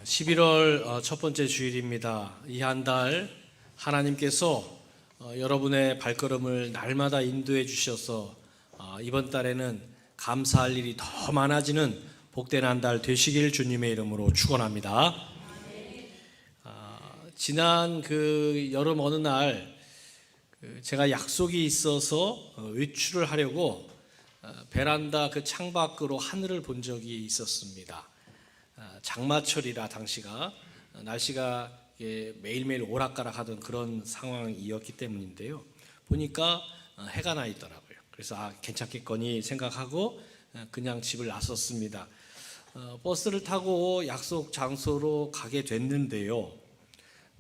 11월 첫 번째 주일입니다. 이 한 달 하나님께서 여러분의 발걸음을 날마다 인도해 주셔서 이번 달에는 감사할 일이 더 많아지는 복된 한 달 되시길 주님의 이름으로 축원합니다. 지난 여름 어느 날 제가 약속이 있어서 외출을 하려고 베란다 창밖으로 하늘을 본 적이 있었습니다. 장마철이라 당시가 날씨가 매일매일 오락가락하던 그런 상황이었기 때문인데요. 보니까 해가 나 있더라고요. 그래서 괜찮겠거니 생각하고 그냥 집을 나섰습니다. 버스를 타고 약속 장소로 가게 됐는데요.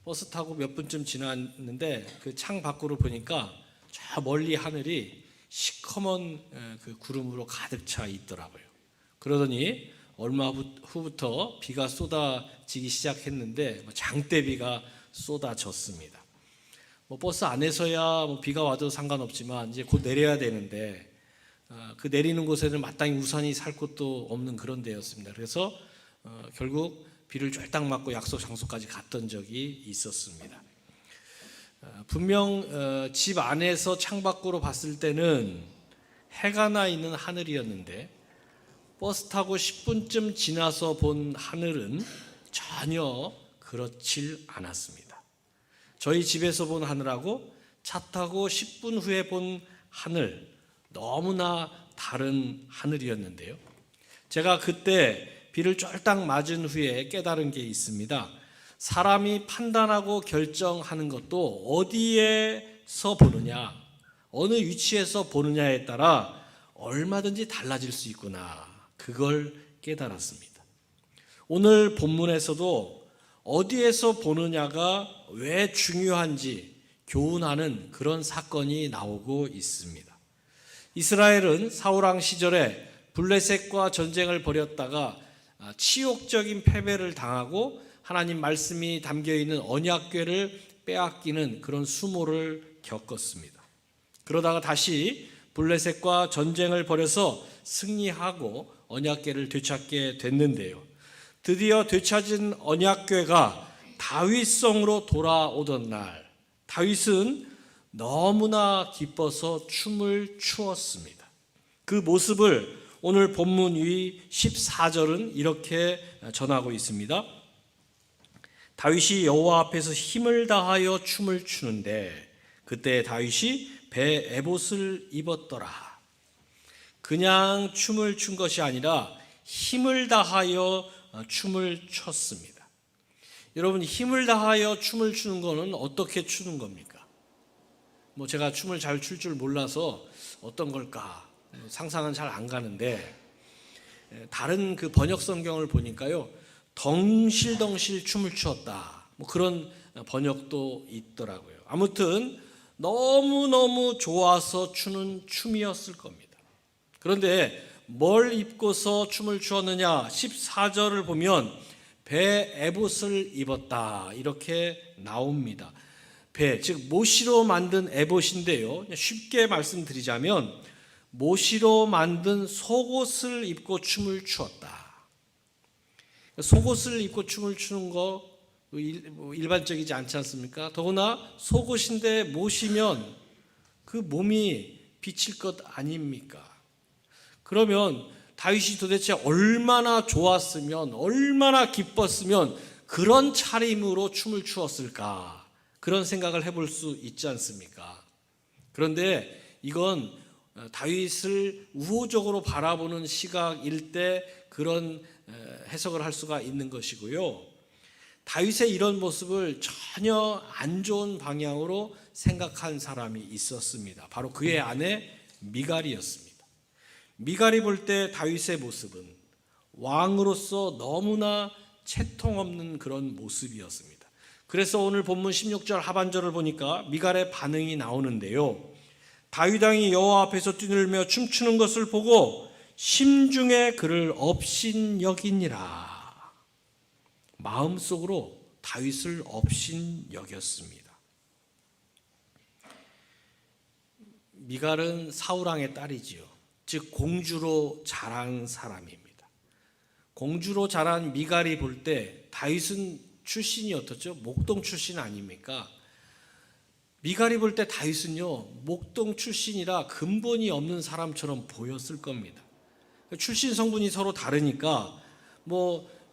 버스 타고 몇 분쯤 지났는데 창 밖으로 보니까 저 멀리 하늘이 시커먼 구름으로 가득 차 있더라고요. 그러더니 얼마 후부터 비가 쏟아지기 시작했는데 장대비가 쏟아졌습니다. 버스 안에서야 비가 와도 상관없지만 이제 곧 내려야 되는데 그 내리는 곳에는 마땅히 우산이 살 곳도 없는 그런 데였습니다. 그래서 결국 비를 쫄딱 맞고 약속 장소까지 갔던 적이 있었습니다. 분명 집 안에서 창밖으로 봤을 때는 해가 나 있는 하늘이었는데 버스 타고 10분쯤 지나서 본 하늘은 전혀 그렇질 않았습니다. 저희 집에서 본 하늘하고 차 타고 10분 후에 본 하늘, 너무나 다른 하늘이었는데요. 제가 그때 비를 쫄딱 맞은 후에 깨달은 게 있습니다. 사람이 판단하고 결정하는 것도 어디에서 보느냐, 어느 위치에서 보느냐에 따라 얼마든지 달라질 수 있구나. 그걸 깨달았습니다. 오늘 본문에서도 어디에서 보느냐가 왜 중요한지 교훈하는 그런 사건이 나오고 있습니다. 이스라엘은 사울왕 시절에 블레셋과 전쟁을 벌였다가 치욕적인 패배를 당하고 하나님 말씀이 담겨있는 언약궤를 빼앗기는 그런 수모를 겪었습니다. 그러다가 다시 블레셋과 전쟁을 벌여서 승리하고 언약궤를 되찾게 됐는데요. 드디어 되찾은 언약궤가 다윗성으로 돌아오던 날, 다윗은 너무나 기뻐서 춤을 추었습니다. 그 모습을 오늘 본문 위 14절은 이렇게 전하고 있습니다. 다윗이 여호와 앞에서 힘을 다하여 춤을 추는데 그때 다윗이 배 에봇을 입었더라. 그냥 춤을 춘 것이 아니라 힘을 다하여 춤을 췄습니다. 여러분, 힘을 다하여 춤을 추는 것은 어떻게 추는 겁니까? 제가 춤을 잘 출 줄 몰라서 어떤 걸까 상상은 잘 안 가는데 다른 번역 성경을 보니까요, 덩실덩실 춤을 추었다, 그런 번역도 있더라고요. 아무튼 너무너무 좋아서 추는 춤이었을 겁니다. 그런데 뭘 입고서 춤을 추었느냐? 14절을 보면 배 에봇을 입었다 이렇게 나옵니다. 배, 즉 모시로 만든 에봇인데요, 쉽게 말씀드리자면 모시로 만든 속옷을 입고 춤을 추었다. 속옷을 입고 춤을 추는 거 일반적이지 않지 않습니까? 더구나 속옷인데 모시면 그 몸이 비칠 것 아닙니까? 그러면 다윗이 도대체 얼마나 좋았으면, 얼마나 기뻤으면 그런 차림으로 춤을 추었을까? 그런 생각을 해볼 수 있지 않습니까? 그런데 이건 다윗을 우호적으로 바라보는 시각일 때 그런 해석을 할 수가 있는 것이고요. 다윗의 이런 모습을 전혀 안 좋은 방향으로 생각한 사람이 있었습니다. 바로 그의 아내 미갈이었습니다. 미갈이 볼 때 다윗의 모습은 왕으로서 너무나 채통 없는 그런 모습이었습니다. 그래서 오늘 본문 16절 하반절을 보니까 미갈의 반응이 나오는데요. 다윗 왕이 여호와 앞에서 뛰놀며 춤추는 것을 보고 심중에 그를 업신여기니라. 마음속으로 다윗을 업신여겼습니다. 미갈은 사울왕의 딸이지요. 즉 공주로 자란 사람입니다. 공주로 자란 미갈이 볼 때 다윗은 출신이 어떻죠? 목동 출신 아닙니까? 미갈이 볼 때 다윗은요, 목동 출신이라 근본이 없는 사람처럼 보였을 겁니다. 출신 성분이 서로 다르니까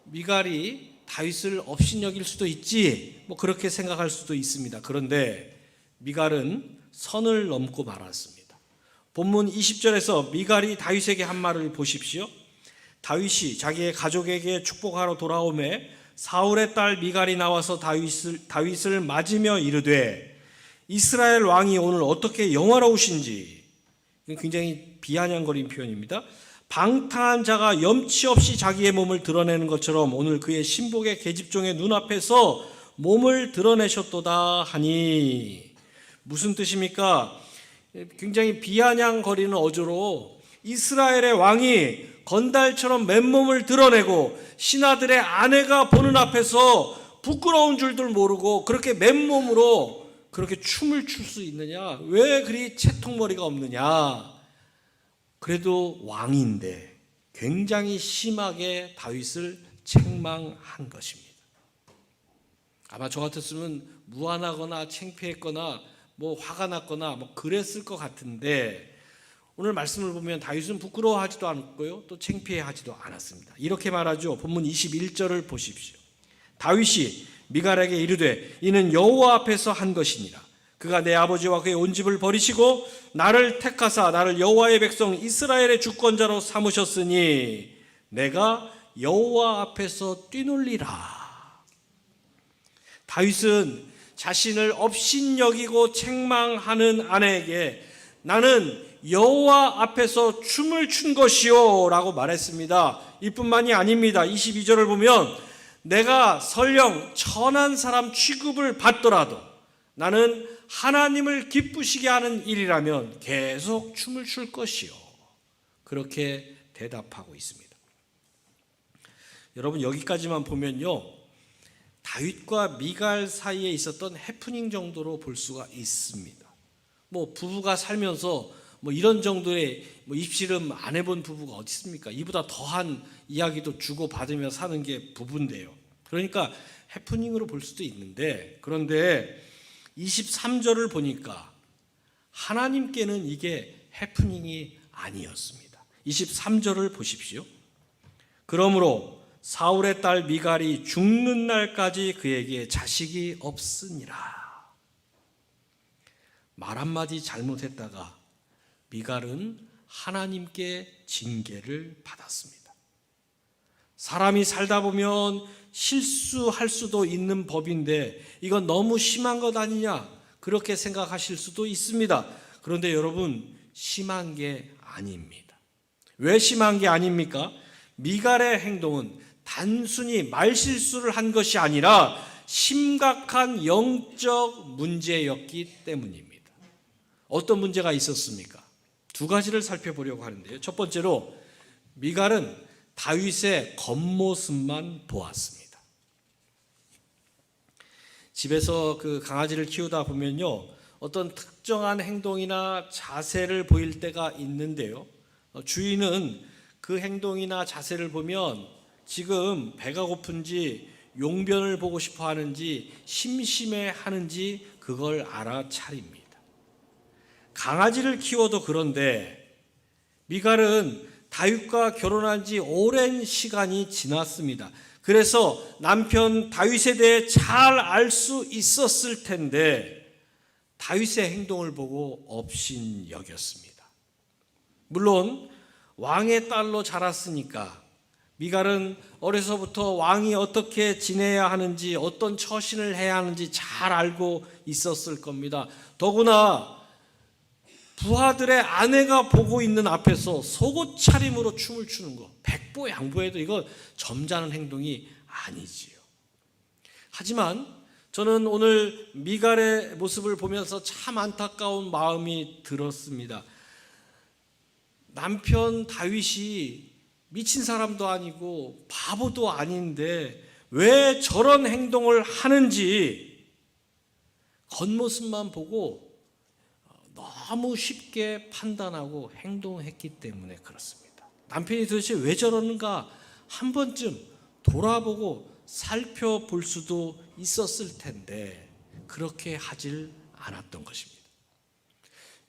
미갈이 다윗을 업신여길 수도 있지, 그렇게 생각할 수도 있습니다. 그런데 미갈은 선을 넘고 말았습니다. 본문 20절에서 미갈이 다윗에게 한 말을 보십시오. 다윗이 자기의 가족에게 축복하러 돌아오매 사울의 딸 미갈이 나와서 다윗을 맞으며 이르되 이스라엘 왕이 오늘 어떻게 영화로우신지. 굉장히 비아냥거린 표현입니다. 방탕한 자가 염치 없이 자기의 몸을 드러내는 것처럼 오늘 그의 신복의 계집종의 눈앞에서 몸을 드러내셨도다 하니. 무슨 뜻입니까? 굉장히 비아냥거리는 어조로 이스라엘의 왕이 건달처럼 맨몸을 드러내고 신하들의 아내가 보는 앞에서 부끄러운 줄들 모르고 그렇게 맨몸으로 그렇게 춤을 출 수 있느냐? 왜 그리 채통머리가 없느냐? 그래도 왕인데 굉장히 심하게 다윗을 책망한 것입니다. 아마 저 같았으면 무안하거나 창피했거나 화가 났거나 그랬을 것 같은데, 오늘 말씀을 보면 다윗은 부끄러워하지도 않았고요, 또 창피해하지도 않았습니다. 이렇게 말하죠. 본문 21절을 보십시오. 다윗이 미갈에게 이르되 이는 여호와 앞에서 한 것이니라. 그가 내 아버지와 그의 온 집을 버리시고 나를 택하사 나를 여호와의 백성 이스라엘의 주권자로 삼으셨으니 내가 여호와 앞에서 뛰놀리라. 다윗은 자신을 업신여기고 책망하는 아내에게 나는 여호와 앞에서 춤을 춘 것이요 라고 말했습니다. 이뿐만이 아닙니다. 22절을 보면 내가 설령 천한 사람 취급을 받더라도 나는 하나님을 기쁘시게 하는 일이라면 계속 춤을 출 것이요, 그렇게 대답하고 있습니다. 여러분, 여기까지만 보면요, 다윗과 미갈 사이에 있었던 해프닝 정도로 볼 수가 있습니다. 부부가 살면서 이런 정도의 입씨름 안 해본 부부가 어디 있습니까? 이보다 더한 이야기도 주고받으며 사는 게 부부인데요. 그러니까 해프닝으로 볼 수도 있는데, 그런데 23절을 보니까 하나님께는 이게 해프닝이 아니었습니다. 23절을 보십시오. 그러므로 사울의 딸 미갈이 죽는 날까지 그에게 자식이 없으니라. 말 한마디 잘못했다가 미갈은 하나님께 징계를 받았습니다. 사람이 살다 보면 실수할 수도 있는 법인데 이건 너무 심한 것 아니냐, 그렇게 생각하실 수도 있습니다. 그런데 여러분, 심한 게 아닙니다. 왜 심한 게 아닙니까? 미갈의 행동은 단순히 말실수를 한 것이 아니라 심각한 영적 문제였기 때문입니다. 어떤 문제가 있었습니까? 두 가지를 살펴보려고 하는데요. 첫 번째로 미갈은 다윗의 겉모습만 보았습니다. 집에서 강아지를 키우다 보면요, 어떤 특정한 행동이나 자세를 보일 때가 있는데요, 주인은 그 행동이나 자세를 보면 지금 배가 고픈지 용변을 보고 싶어 하는지 심심해 하는지 그걸 알아차립니다. 강아지를 키워도 그런데 미갈은 다윗과 결혼한 지 오랜 시간이 지났습니다. 그래서 남편 다윗에 대해 잘 알 수 있었을 텐데 다윗의 행동을 보고 업신여겼습니다. 물론 왕의 딸로 자랐으니까 미갈은 어려서부터 왕이 어떻게 지내야 하는지, 어떤 처신을 해야 하는지 잘 알고 있었을 겁니다. 더구나 부하들의 아내가 보고 있는 앞에서 속옷 차림으로 춤을 추는 거, 백보양보해도 이거 점잖은 행동이 아니지요. 하지만 저는 오늘 미갈의 모습을 보면서 참 안타까운 마음이 들었습니다. 남편 다윗이 미친 사람도 아니고 바보도 아닌데 왜 저런 행동을 하는지 겉모습만 보고 너무 쉽게 판단하고 행동했기 때문에 그렇습니다. 남편이 도대체 왜 저러는가 한 번쯤 돌아보고 살펴볼 수도 있었을 텐데 그렇게 하질 않았던 것입니다.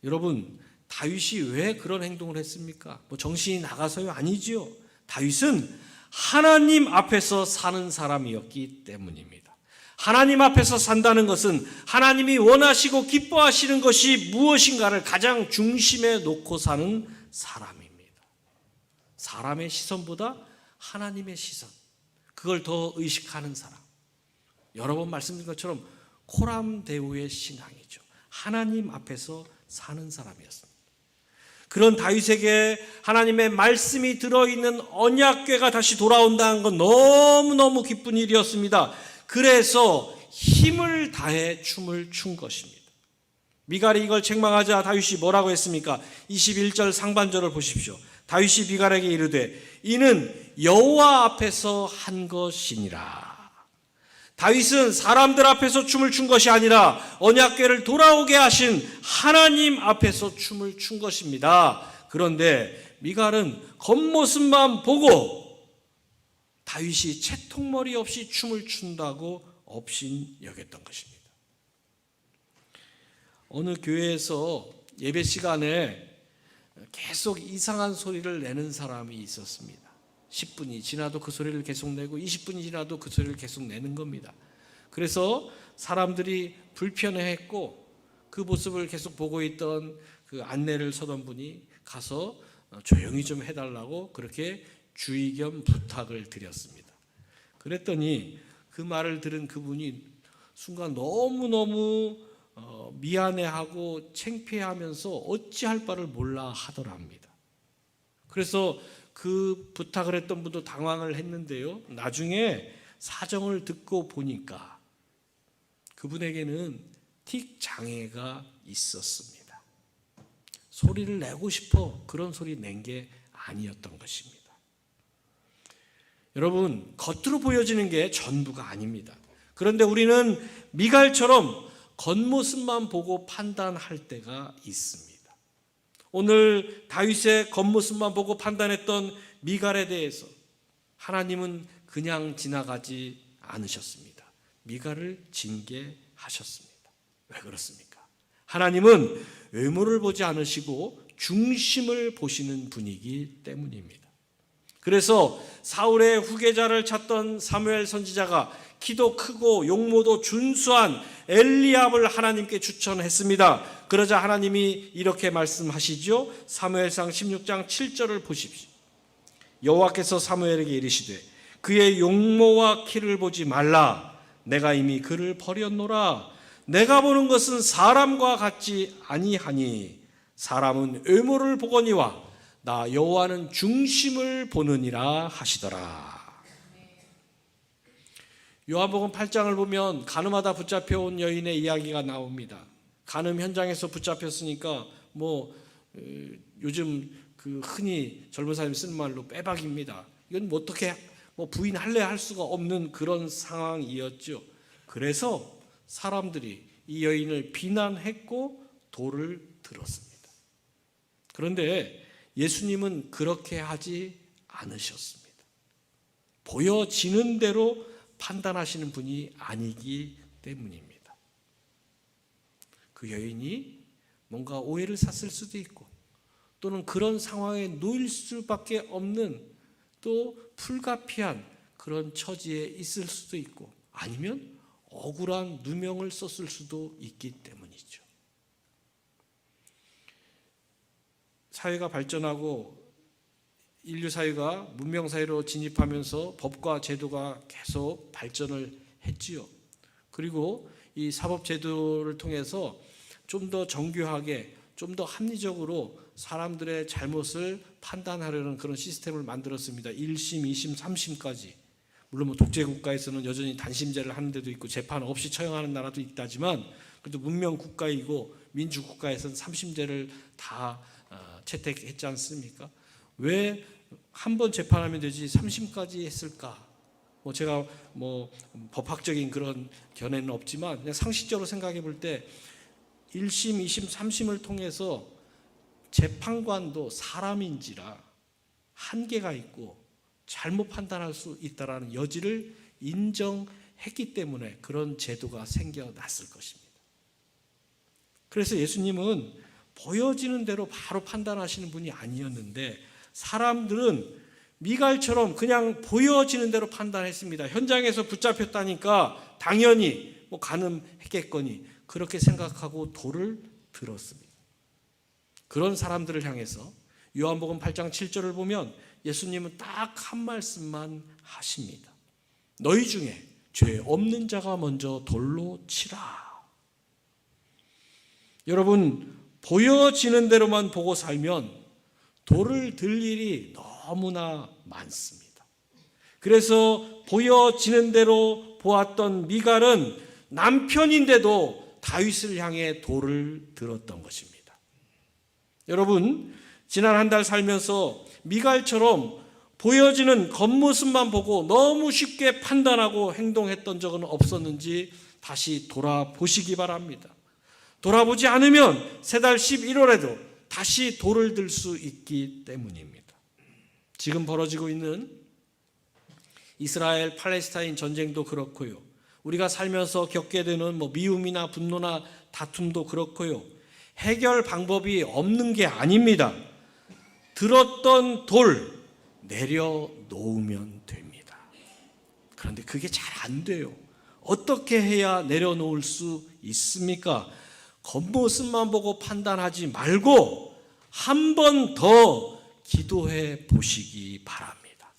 여러분, 다윗이 왜 그런 행동을 했습니까? 정신이 나가서요? 아니지요. 다윗은 하나님 앞에서 사는 사람이었기 때문입니다. 하나님 앞에서 산다는 것은 하나님이 원하시고 기뻐하시는 것이 무엇인가를 가장 중심에 놓고 사는 사람입니다. 사람의 시선보다 하나님의 시선, 그걸 더 의식하는 사람. 여러 번 말씀드린 것처럼 코람데오의 신앙이죠. 하나님 앞에서 사는 사람이었습니다. 그런 다윗에게 하나님의 말씀이 들어있는 언약궤가 다시 돌아온다는 건 너무너무 기쁜 일이었습니다. 그래서 힘을 다해 춤을 춘 것입니다. 미갈이 이걸 책망하자 다윗이 뭐라고 했습니까? 21절 상반절을 보십시오. 다윗이 미갈에게 이르되 이는 여호와 앞에서 한 것이니라. 다윗은 사람들 앞에서 춤을 춘 것이 아니라 언약궤를 돌아오게 하신 하나님 앞에서 춤을 춘 것입니다. 그런데 미갈은 겉모습만 보고 다윗이 채통머리 없이 춤을 춘다고 업신여겼던 것입니다. 어느 교회에서 예배 시간에 계속 이상한 소리를 내는 사람이 있었습니다. 10분이 지나도 그 소리를 계속 내고 20분이 지나도 그 소리를 계속 내는 겁니다. 그래서 사람들이 불편해했고 그 모습을 계속 보고 있던 그 안내를 서던 분이 가서 조용히 좀 해달라고 그렇게 주의 겸 부탁을 드렸습니다. 그랬더니 그 말을 들은 그분이 순간 너무너무 미안해하고 창피하면서 어찌할 바를 몰라 하더랍니다. 그래서 그 부탁을 했던 분도 당황을 했는데요. 나중에 사정을 듣고 보니까 그분에게는 틱 장애가 있었습니다. 소리를 내고 싶어 그런 소리 낸 게 아니었던 것입니다. 여러분, 겉으로 보여지는 게 전부가 아닙니다. 그런데 우리는 미갈처럼 겉모습만 보고 판단할 때가 있습니다. 오늘 다윗의 겉모습만 보고 판단했던 미갈에 대해서 하나님은 그냥 지나가지 않으셨습니다. 미갈을 징계하셨습니다. 왜 그렇습니까? 하나님은 외모를 보지 않으시고 중심을 보시는 분이기 때문입니다. 그래서 사울의 후계자를 찾던 사무엘 선지자가 키도 크고 용모도 준수한 엘리압을 하나님께 추천했습니다. 그러자 하나님이 이렇게 말씀하시죠. 사무엘상 16장 7절을 보십시오. 여호와께서 사무엘에게 이르시되 그의 용모와 키를 보지 말라. 내가 이미 그를 버렸노라. 내가 보는 것은 사람과 같지 아니하니 사람은 외모를 보거니와 나 여호와는 중심을 보느니라 하시더라. 요한복음 8장을 보면 간음하다 붙잡혀온 여인의 이야기가 나옵니다. 간음 현장에서 붙잡혔으니까 요즘 그 흔히 젊은 사람이 쓰는 말로 빼박입니다. 이건 어떻게 부인할래 할 수가 없는 그런 상황이었죠. 그래서 사람들이 이 여인을 비난했고 돌을 들었습니다. 그런데 예수님은 그렇게 하지 않으셨습니다. 보여지는 대로 판단하시는 분이 아니기 때문입니다. 그 여인이 뭔가 오해를 샀을 수도 있고 또는 그런 상황에 놓일 수밖에 없는 또 불가피한 그런 처지에 있을 수도 있고 아니면 억울한 누명을 썼을 수도 있기 때문이죠. 사회가 발전하고 인류 사회가 문명 사회로 진입하면서 법과 제도가 계속 발전을 했지요. 그리고 이 사법 제도를 통해서 좀 더 정교하게, 좀 더 합리적으로 사람들의 잘못을 판단하려는 그런 시스템을 만들었습니다. 1심, 2심, 3심까지. 물론 독재 국가에서는 여전히 단심제를 하는 데도 있고 재판 없이 처형하는 나라도 있다지만 그래도 문명 국가이고 민주 국가에서는 3심제를 다 채택했지 않습니까? 왜 한 번 재판하면 되지 3심까지 했을까? 제가 법학적인 그런 견해는 없지만 그냥 상식적으로 생각해 볼 때 1심, 2심, 3심을 통해서 재판관도 사람인지라 한계가 있고 잘못 판단할 수 있다라는 여지를 인정했기 때문에 그런 제도가 생겨났을 것입니다. 그래서 예수님은 보여지는 대로 바로 판단하시는 분이 아니었는데 사람들은 미갈처럼 그냥 보여지는 대로 판단했습니다. 현장에서 붙잡혔다니까 당연히 가늠했겠거니 그렇게 생각하고 돌을 들었습니다. 그런 사람들을 향해서 요한복음 8장 7절을 보면 예수님은 딱 한 말씀만 하십니다. 너희 중에 죄 없는 자가 먼저 돌로 치라. 여러분, 보여지는 대로만 보고 살면 돌을 들 일이 너무나 많습니다. 그래서 보여지는 대로 보았던 미갈은 남편인데도 다윗을 향해 돌을 들었던 것입니다. 여러분, 지난 한 달 살면서 미갈처럼 보여지는 겉모습만 보고 너무 쉽게 판단하고 행동했던 적은 없었는지 다시 돌아보시기 바랍니다. 돌아보지 않으면 새달 11월에도 다시 돌을 들 수 있기 때문입니다. 지금 벌어지고 있는 이스라엘 팔레스타인 전쟁도 그렇고요. 우리가 살면서 겪게 되는 미움이나 분노나 다툼도 그렇고요. 해결 방법이 없는 게 아닙니다. 들었던 돌 내려놓으면 됩니다. 그런데 그게 잘 안 돼요. 어떻게 해야 내려놓을 수 있습니까? 겉모습만 보고 판단하지 말고 한 번 더 기도해 보시기 바랍니다.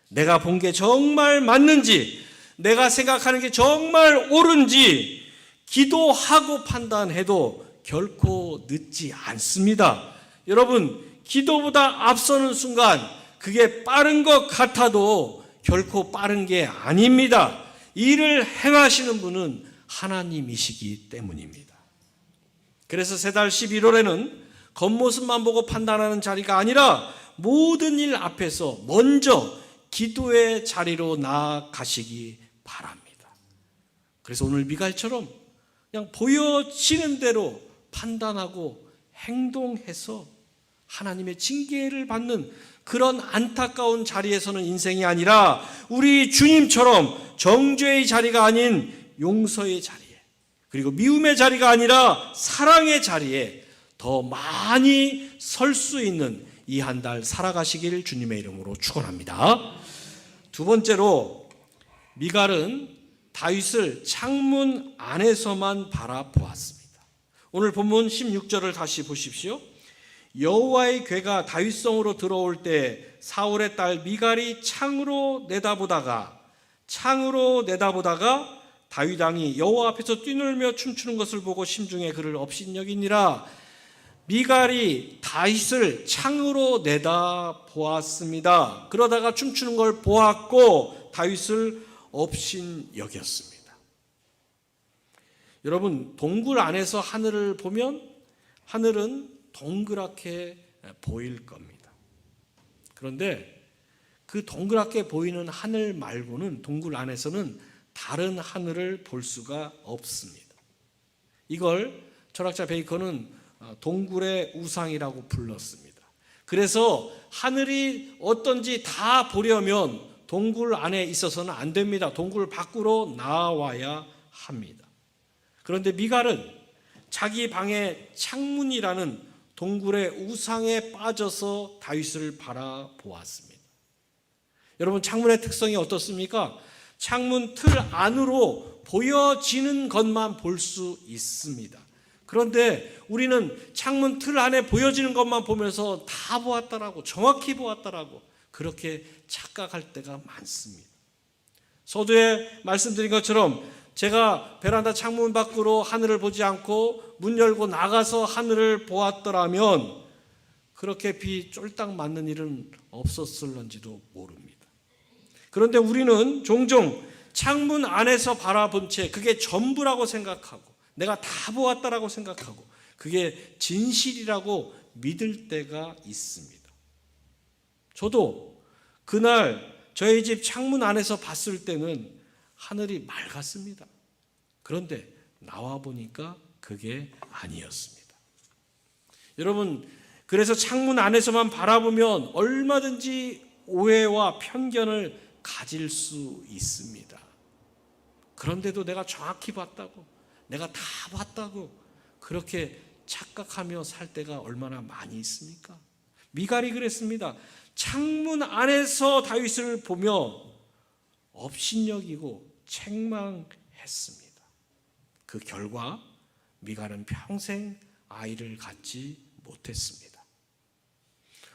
내가 본 게 정말 맞는지, 내가 생각하는 게 정말 옳은지 기도하고 판단해도 결코 늦지 않습니다. 여러분, 기도보다 앞서는 순간 그게 빠른 것 같아도 결코 빠른 게 아닙니다. 이를 행하시는 분은 하나님이시기 때문입니다. 그래서 새달 11월에는 겉모습만 보고 판단하는 자리가 아니라 모든 일 앞에서 먼저 기도의 자리로 나아가시기 바랍니다. 그래서 오늘 미갈처럼 그냥 보여지는 대로 판단하고 행동해서 하나님의 징계를 받는 그런 안타까운 자리에서는 인생이 아니라 우리 주님처럼 정죄의 자리가 아닌 용서의 자리에, 그리고 미움의 자리가 아니라 사랑의 자리에 더 많이 설 수 있는 이 한 달 살아가시길 주님의 이름으로 축원합니다. 두 번째로 미갈은 다윗을 창문 안에서만 바라보았습니다. 오늘 본문 16절을 다시 보십시오. 여호와의 궤가 다윗성으로 들어올 때 사울의 딸 미갈이 창으로 내다보다가 다윗 왕이 여호와 앞에서 뛰놀며 춤추는 것을 보고 심중에 그를 업신여기니라. 미갈이 다윗을 창으로 내다보았습니다. 그러다가 춤추는 걸 보았고 다윗을 업신여겼습니다. 여러분, 동굴 안에서 하늘을 보면 하늘은 동그랗게 보일 겁니다. 그런데 그 동그랗게 보이는 하늘 말고는 동굴 안에서는 다른 하늘을 볼 수가 없습니다. 이걸 철학자 베이컨은 동굴의 우상이라고 불렀습니다. 그래서 하늘이 어떤지 다 보려면 동굴 안에 있어서는 안 됩니다. 동굴 밖으로 나와야 합니다. 그런데 미갈은 자기 방의 창문이라는 동굴의 우상에 빠져서 다윗을 바라보았습니다. 여러분, 창문의 특성이 어떻습니까? 창문 틀 안으로 보여지는 것만 볼 수 있습니다. 그런데 우리는 창문 틀 안에 보여지는 것만 보면서 다 보았다라고, 정확히 보았다라고 그렇게 착각할 때가 많습니다. 서두에 말씀드린 것처럼 제가 베란다 창문 밖으로 하늘을 보지 않고 문 열고 나가서 하늘을 보았더라면 그렇게 비 쫄딱 맞는 일은 없었을런지도 모릅니다. 그런데 우리는 종종 창문 안에서 바라본 채 그게 전부라고 생각하고 내가 다 보았다라고 생각하고 그게 진실이라고 믿을 때가 있습니다. 저도 그날 저희 집 창문 안에서 봤을 때는 하늘이 맑았습니다. 그런데 나와 보니까 그게 아니었습니다. 여러분, 그래서 창문 안에서만 바라보면 얼마든지 오해와 편견을 가질 수 있습니다. 그런데도 내가 정확히 봤다고, 내가 다 봤다고 그렇게 착각하며 살 때가 얼마나 많이 있습니까? 미갈이 그랬습니다. 창문 안에서 다윗을 보며 업신여기고 책망했습니다. 그 결과 미갈은 평생 아이를 갖지 못했습니다.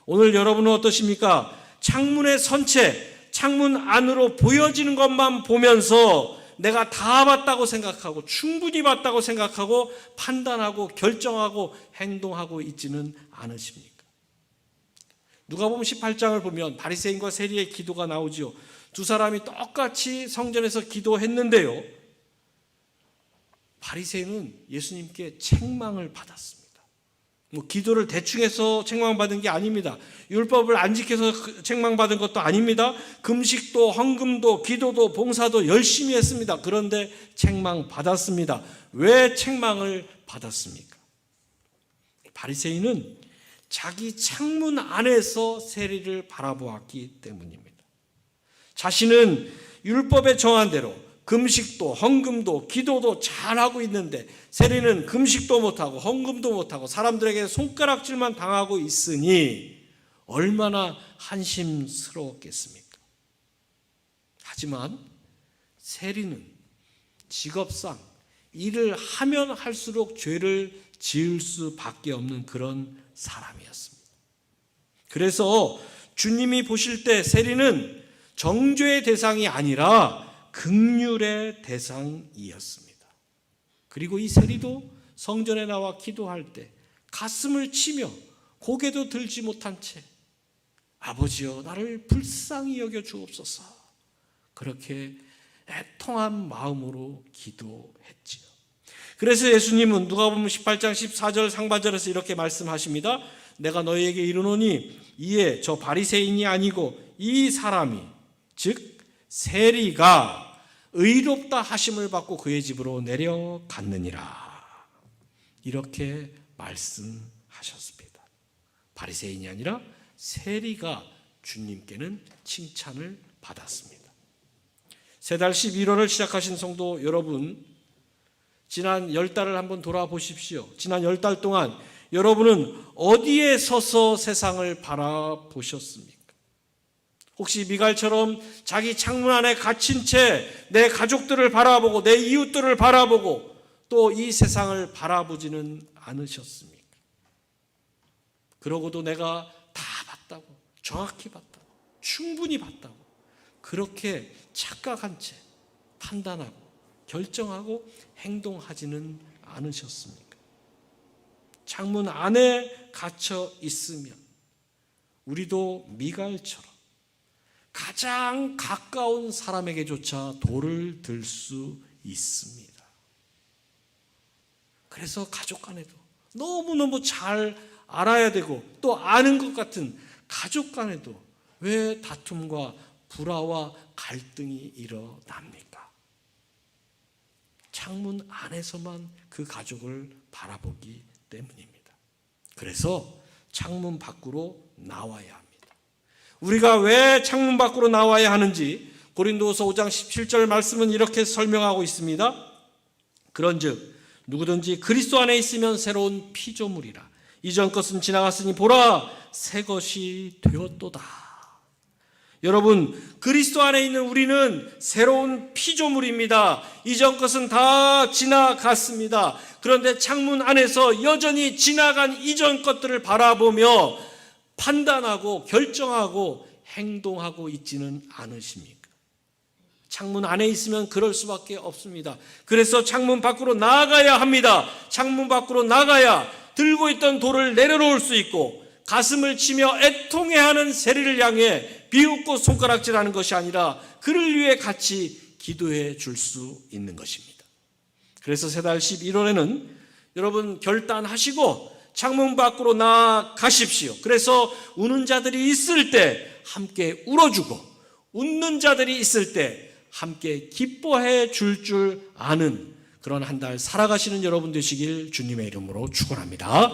오늘 여러분은 어떠십니까? 창문의 선체, 창문 안으로 보여지는 것만 보면서 내가 다 봤다고 생각하고 충분히 봤다고 생각하고 판단하고 결정하고 행동하고 있지는 않으십니까? 누가복음 18장을 보면 바리새인과 세리의 기도가 나오지요. 두 사람이 똑같이 성전에서 기도했는데요, 바리새인은 예수님께 책망을 받았습니다. 기도를 대충 해서 책망받은 게 아닙니다. 율법을 안 지켜서 책망받은 것도 아닙니다. 금식도 헌금도 기도도 봉사도 열심히 했습니다. 그런데 책망받았습니다. 왜 책망을 받았습니까? 바리새인은 자기 창문 안에서 세리를 바라보았기 때문입니다. 자신은 율법에 정한 대로 금식도 헌금도 기도도 잘하고 있는데 세리는 금식도 못하고 헌금도 못하고 사람들에게 손가락질만 당하고 있으니 얼마나 한심스러웠겠습니까? 하지만 세리는 직업상 일을 하면 할수록 죄를 지을 수밖에 없는 그런 사람이었습니다. 그래서 주님이 보실 때 세리는 정죄의 대상이 아니라 긍휼의 대상이었습니다. 그리고 이 세리도 성전에 나와 기도할 때 가슴을 치며 고개도 들지 못한 채 아버지여 나를 불쌍히 여겨 주옵소서, 그렇게 애통한 마음으로 기도했지요. 그래서 예수님은 누가복음 18장 14절 상반절에서 이렇게 말씀하십니다. 내가 너희에게 이르노니 이에 저 바리새인이 아니고 이 사람이 즉 세리가 의롭다 하심을 받고 그의 집으로 내려갔느니라, 이렇게 말씀하셨습니다. 바리새인이 아니라 세리가 주님께는 칭찬을 받았습니다. 새달 11월을 시작하신 성도 여러분, 지난 10달을 한번 돌아보십시오. 지난 10달 동안 여러분은 어디에 서서 세상을 바라보셨습니까? 혹시 미갈처럼 자기 창문 안에 갇힌 채 내 가족들을 바라보고 내 이웃들을 바라보고 또 이 세상을 바라보지는 않으셨습니까? 그러고도 내가 다 봤다고, 정확히 봤다고, 충분히 봤다고 그렇게 착각한 채 판단하고 결정하고 행동하지는 않으셨습니까? 창문 안에 갇혀 있으면 우리도 미갈처럼 가장 가까운 사람에게조차 돌을 들 수 있습니다. 그래서 가족 간에도 너무너무 잘 알아야 되고 또 아는 것 같은 가족 간에도 왜 다툼과 불화와 갈등이 일어납니까? 창문 안에서만 그 가족을 바라보기 때문입니다. 그래서 창문 밖으로 나와야 합니다. 우리가 왜 창문 밖으로 나와야 하는지 고린도후서 5장 17절 말씀은 이렇게 설명하고 있습니다. 그런즉 누구든지 그리스도 안에 있으면 새로운 피조물이라, 이전 것은 지나갔으니 보라 새 것이 되었도다. 여러분, 그리스도 안에 있는 우리는 새로운 피조물입니다. 이전 것은 다 지나갔습니다. 그런데 창문 안에서 여전히 지나간 이전 것들을 바라보며 판단하고 결정하고 행동하고 있지는 않으십니까? 창문 안에 있으면 그럴 수밖에 없습니다. 그래서 창문 밖으로 나가야 합니다. 창문 밖으로 나가야 들고 있던 돌을 내려놓을 수 있고 가슴을 치며 애통해하는 세리를 향해 비웃고 손가락질하는 것이 아니라 그를 위해 같이 기도해 줄 수 있는 것입니다. 그래서 새달 11월에는 여러분 결단하시고 창문 밖으로 나가십시오. 그래서 우는 자들이 있을 때 함께 울어주고 웃는 자들이 있을 때 함께 기뻐해 줄 아는 그런 한 달 살아가시는 여러분 되시길 주님의 이름으로 축원합니다.